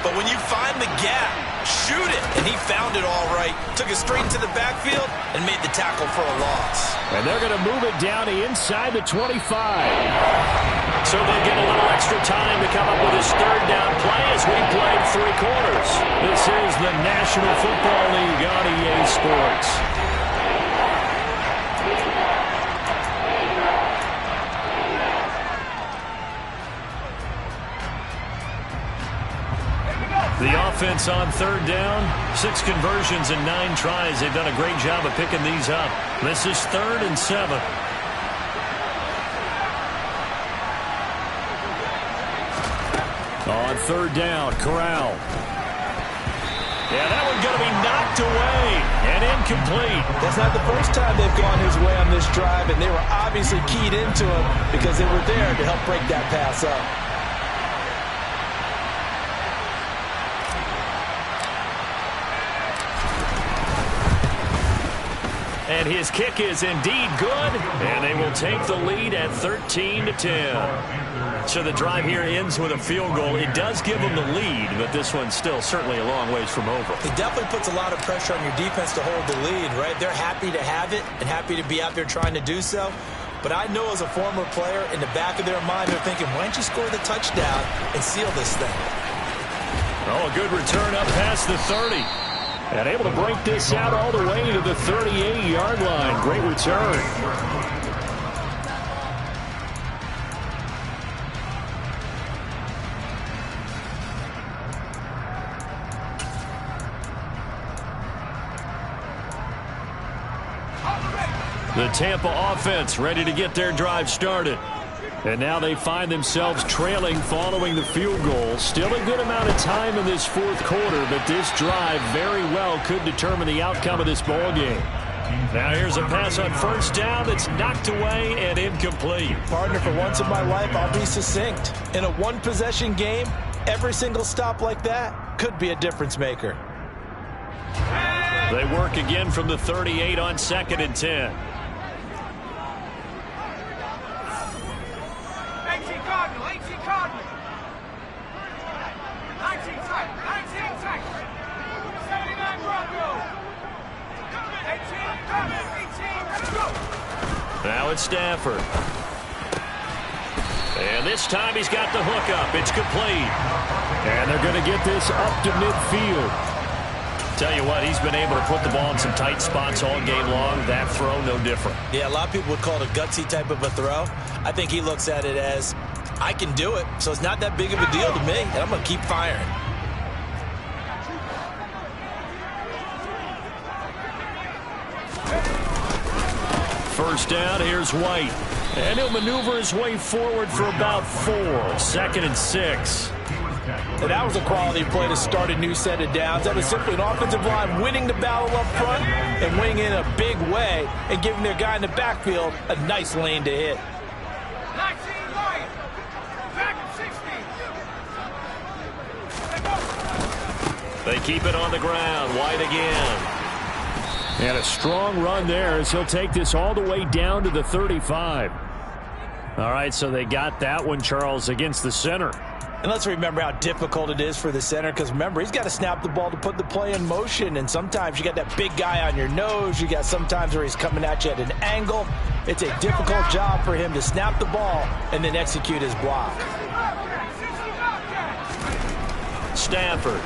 But when you find the gap, shoot it. And he found it all right. Took it straight into the backfield and made the tackle for a loss.
And they're going to move it down inside the 25. So they get a little extra time to come up with his 3rd down play as we played 3 quarters. This is the National Football League on EA Sports. The offense on 3rd down, 6 conversions and 9 tries. They've done a great job of picking these up. This is 3rd and 7. On 3rd down, Corral. Yeah, that one's going to be knocked away and incomplete.
That's not the first time they've gone his way on this drive, and they were obviously keyed into him because they were there to help break that pass up.
And his kick is indeed good, and they will take the lead at 13-10. So the drive here ends with a field goal. It does give them the lead, but this one's still certainly a long ways from over.
It definitely puts a lot of pressure on your defense to hold the lead, right? They're happy to have it and happy to be out there trying to do so. But I know as a former player, in the back of their mind, they're thinking, why don't you score the touchdown and seal this thing?
Oh, a good return up past the 30. And able to break this out all the way to the 38-yard line. Great return. The Tampa offense ready to get their drive started. And now they find themselves trailing following the field goal. Still a good amount of time in this fourth quarter, but this drive very well could determine the outcome of this ball game. Now here's a pass on first down that's knocked away and incomplete.
Partner, for once in my life, I'll be succinct. In a one-possession game, every single stop like that could be a difference maker.
They work again from the 38 on 2nd and 10. Now it's Stafford. And this time he's got the hook up. It's complete. And they're going to get this up to midfield. Tell you what, he's been able to put the ball in some tight spots all game long. That throw, no different.
Yeah, a lot of people would call it a gutsy type of a throw. I think he looks at it as, I can do it, so it's not that big of a deal to me, and I'm going to keep firing.
First down, here's White. And he'll maneuver his way forward for about 4. 2nd and 6.
And that was a quality play to start a new set of downs. That was simply an offensive line winning the battle up front and winning in a big way and giving their guy in the backfield a nice lane to hit.
They keep it on the ground. White again. And a strong run there as he'll take this all the way down to the 35. All right, so they got that one, Charles, against the center.
And let's remember how difficult it is for the center, because remember, he's got to snap the ball to put the play in motion, and sometimes you got that big guy on your nose. You got sometimes where he's coming at you at an angle. It's a difficult job for him to snap the ball and then execute his block.
Stafford.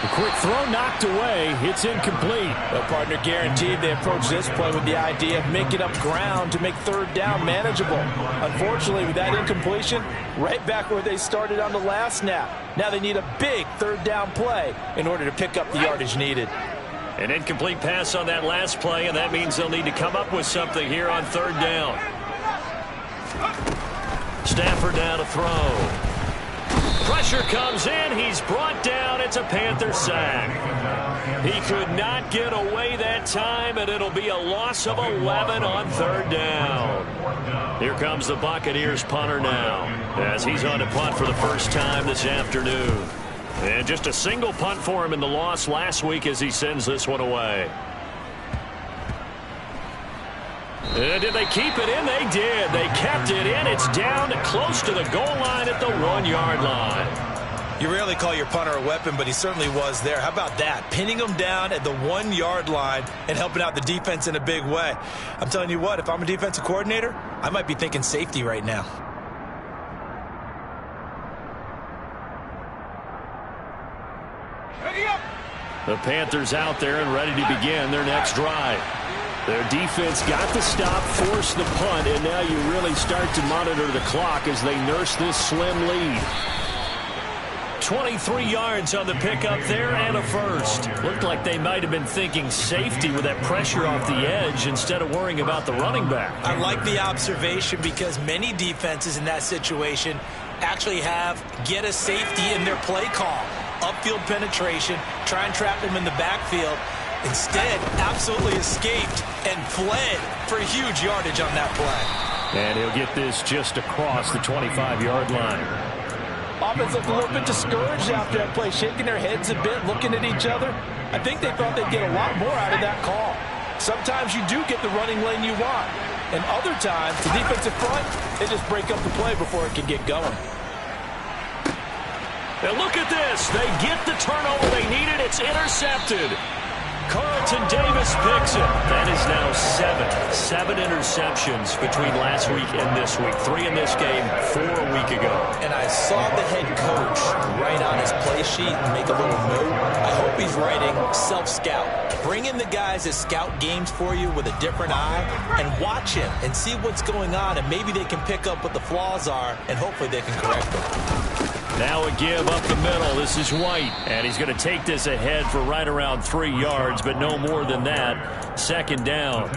The quick throw knocked away. It's incomplete.
The partner guaranteed they approach this play with the idea of making up ground to make third down manageable. Unfortunately, with that incompletion, right back where they started on the last snap. Now they need a big third down play in order to pick up the yardage needed.
An incomplete pass on that last play, and that means they'll need to come up with something here on third down. Stafford now to throw. Pressure comes in. He's brought down. It's a Panther sack. He could not get away that time, and it'll be a loss of 11 on third down. Here comes the Buccaneers punter now as he's on to punt for the first time this afternoon. And just a single punt for him in the loss last week as he sends this one away. And did they keep it in? They did. They kept it in. It's down close to the goal line at the 1-yard line.
You rarely call your punter a weapon, but he certainly was there. How about that? Pinning him down at the 1-yard line and helping out the defense in a big way. I'm telling you what, if I'm a defensive coordinator, I might be thinking safety right now.
The Panthers out there and ready to begin their next drive. Their defense got the stop, forced the punt, and now you really start to monitor the clock as they nurse this slim lead. 23 yards on the pickup there and a first. Looked like they might have been thinking safety with that pressure off the edge instead of worrying about the running back.
I like the observation because many defenses in that situation actually have get a safety in their play call. Upfield penetration, try and trap him in the backfield. Instead, absolutely escaped and fled for huge yardage on that play.
And he'll get this just across the 25-yard line.
Offense looked a little bit discouraged after that play, shaking their heads a bit, looking at each other. I think they thought they'd get a lot more out of that call. Sometimes you do get the running lane you want. And other times, the defensive front, they just break up the play before it can get going.
And look at this. They get the turnover they needed. It's intercepted. Carl Carlton Davis picks it. That is now 7 interceptions between last week and this week. 3 in this game, 4 a week ago.
And I saw the head coach write on his play sheet and make a little note. I hope he's writing self-scout. Bring in the guys that scout games for you with a different eye and watch him and see what's going on, and maybe they can pick up what the flaws are, and hopefully they can correct them.
Now a give up the middle. This is White, and he's going to take this ahead for right around 3 yards, but no more than that. Second down.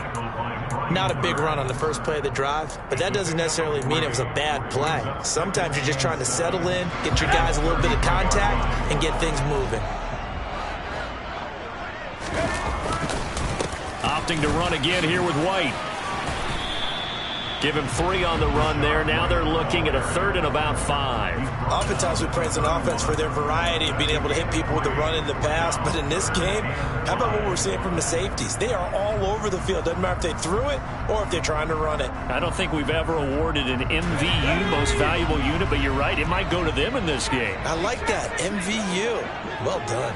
Not a big run on the first play of the drive, but that doesn't necessarily mean it was a bad play. Sometimes you're just trying to settle in, get your guys a little bit of contact, and get things moving.
Opting to run again here with White. Give him 3 on the run there. Now they're looking at a 3rd and about 5.
Oftentimes we praise an offense for their variety of being able to hit people with the run in the pass, but in this game, how about what we're seeing from the safeties? They are all over the field. Doesn't matter if they threw it or if they're trying to run it.
I don't think we've ever awarded an MVU, most valuable unit, but you're right, it might go to them in this game.
I like that, MVU. Well done.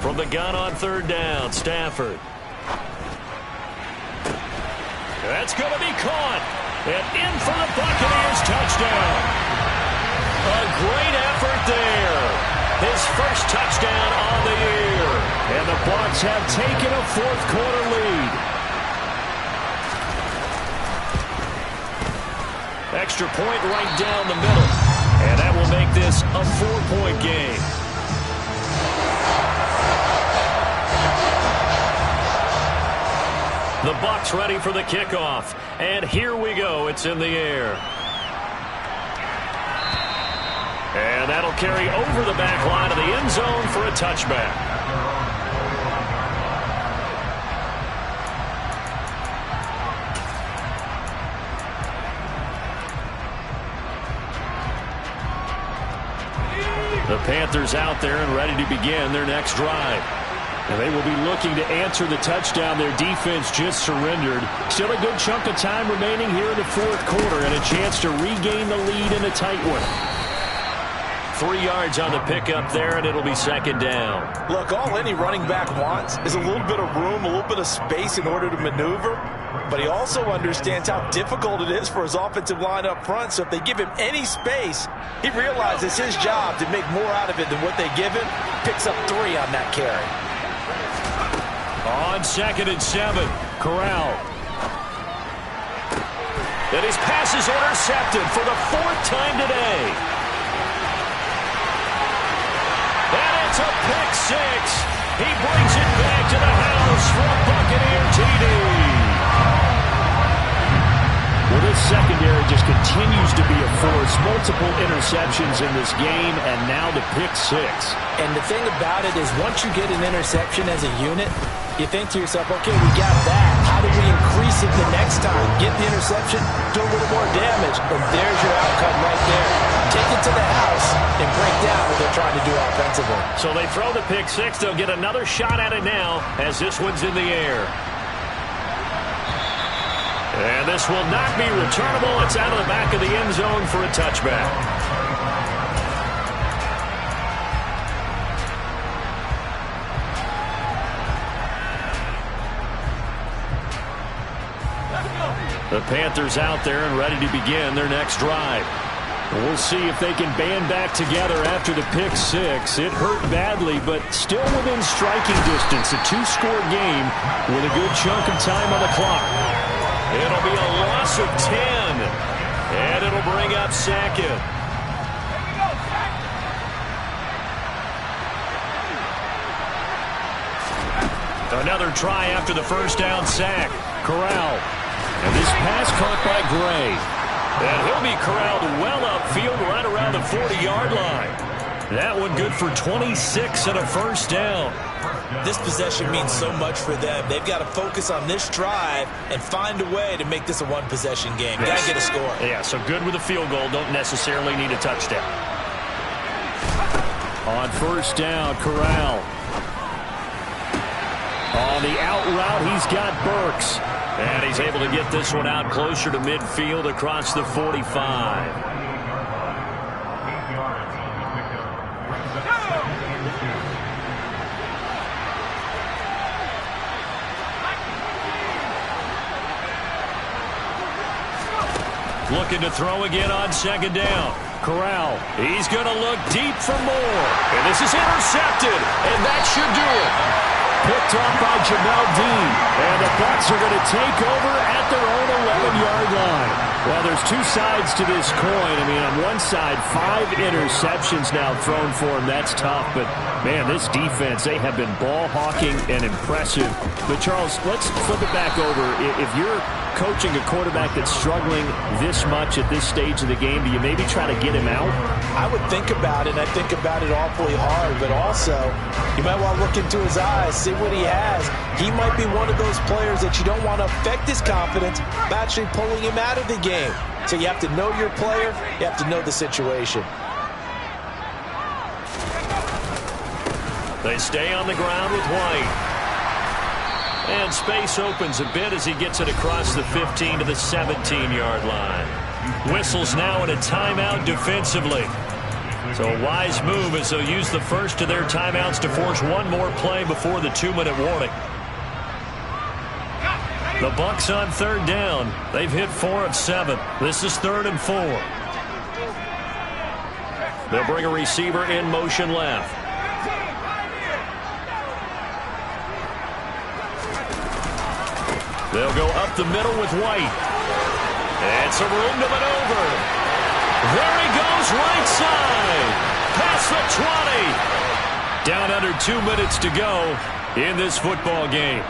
From the gun on 3rd down, Stafford. That's going to be caught. And in for the Buccaneers touchdown. A great effort there. His first touchdown on the year. And the Bucs have taken a 4th quarter lead. Extra point right down the middle. And that will make this a 4-point game. The Bucs ready for the kickoff. And here we go. It's in the air. And that'll carry over the back line of the end zone for a touchback. The Panthers out there and ready to begin their next drive. And they will be looking to answer the touchdown their defense just surrendered. Still a good chunk of time remaining here in the 4th quarter and a chance to regain the lead in a tight one. 3 yards on the pickup there, and it'll be 2nd down.
Look, all any running back wants is a little bit of room, a little bit of space in order to maneuver. But he also understands how difficult it is for his offensive line up front. So if they give him any space, he realizes it's his job to make more out of it than what they give him. Picks up 3 on that carry.
On 2nd and 7, Corral. And his pass is intercepted for the 4th time today. And it's a pick 6. He brings it back to the house for a Buccaneer TD. Well, this secondary just continues to be a force. Multiple interceptions in this game, and now the pick 6.
And the thing about it is once you get an interception as a unit, you think to yourself, okay, we got that. How do we increase it the next time? Get the interception, do a little more damage, and there's your outcome right there. Take it to the house and break down what they're trying to do offensively.
So they throw the pick 6. They'll get another shot at it now as this one's in the air. And this will not be returnable. It's out of the back of the end zone for a touchback. The Panthers out there and ready to begin their next drive. We'll see if they can band back together after the pick 6. It hurt badly, but still within striking distance. A 2-score game with a good chunk of time on the clock. It'll be a loss of 10, and it'll bring up 2nd. Another try after the first down sack. Corral. And this pass caught by Gray. And he'll be corralled well upfield right around the 40-yard line. That one good for 26 and a first down.
This possession means so much for them. They've got to focus on this drive and find a way to make this a one-possession game. Got to get a score.
Yeah, so good with a field goal. Don't necessarily need a touchdown. On first down, Corral. On the out route, he's got Burks. And he's able to get this one out closer to midfield across the 45. Looking to throw again on second down. Corral, he's going to look deep for more. And this is intercepted, and that should do it. Picked off by Jamel Dean. And the Bucs are going to take over at their own 11-yard line. Well, there's two sides to this coin. I mean, on one side, 5 interceptions now thrown for him. That's tough. But, man, this defense, they have been ball hawking and impressive. But, Charles, let's flip it back over. If you're coaching a quarterback that's struggling this much at this stage of the game, do you maybe try to get him out?
I would think about it, and I think about it awfully hard. But also, you might want to look into his eyes, see what he has. He might be one of those players that you don't want to affect his confidence by actually pulling him out of the game. So you have to know your player. You have to know the situation.
They stay on the ground with White. And space opens a bit as he gets it across the 15 to the 17-yard line. Whistles now in a timeout defensively. So a wise move as they'll use the first of their timeouts to force one more play before the 2-minute warning. The Bucs on third down. They've hit 4 of 7. This is 3rd and 4. They'll bring a receiver in motion left. They'll go up the middle with White. And some room to maneuver. There he goes, right side. Past the 20. Down under 2 minutes to go in this football game.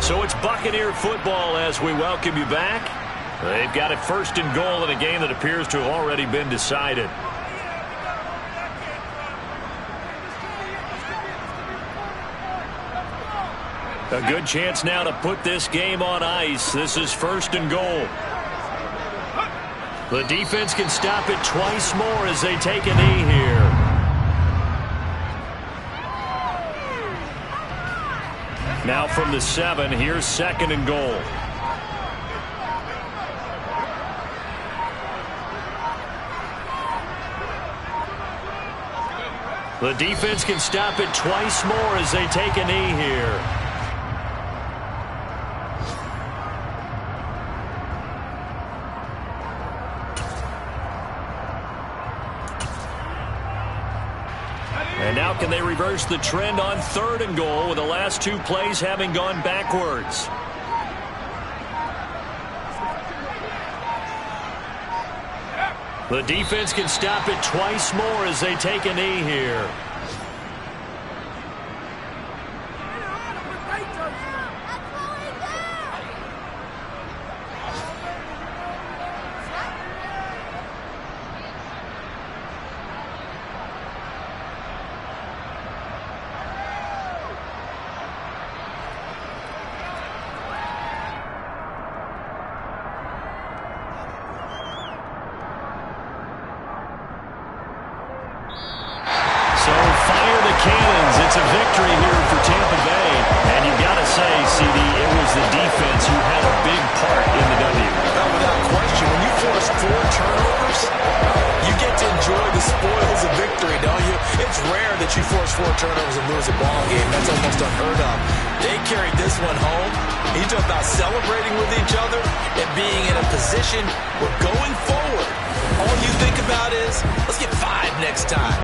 So it's Buccaneer football as we welcome you back. They've got it 1st and goal in a game that appears to have already been decided. A good chance now to put this game on ice. This is 1st and goal. The defense can stop it twice more as they take a knee here. Now from the 7, here's 2nd and goal. The defense can stop it twice more as they take a knee here. And now can they reverse the trend on 3rd and goal with the last 2 plays having gone backwards? The defense can stop it twice more as they take a knee here. Cannons, it's a victory here for Tampa Bay. And you've got to say, CD, it was the defense who had a big part in the W.
Without question, when you force 4 turnovers, you get to enjoy the spoils of victory, don't you? It's rare that you force 4 turnovers and lose a ball game. That's almost unheard of. They carried this one home. You talk about celebrating with each other and being in a position where going forward, all you think about is, let's get 5 next time.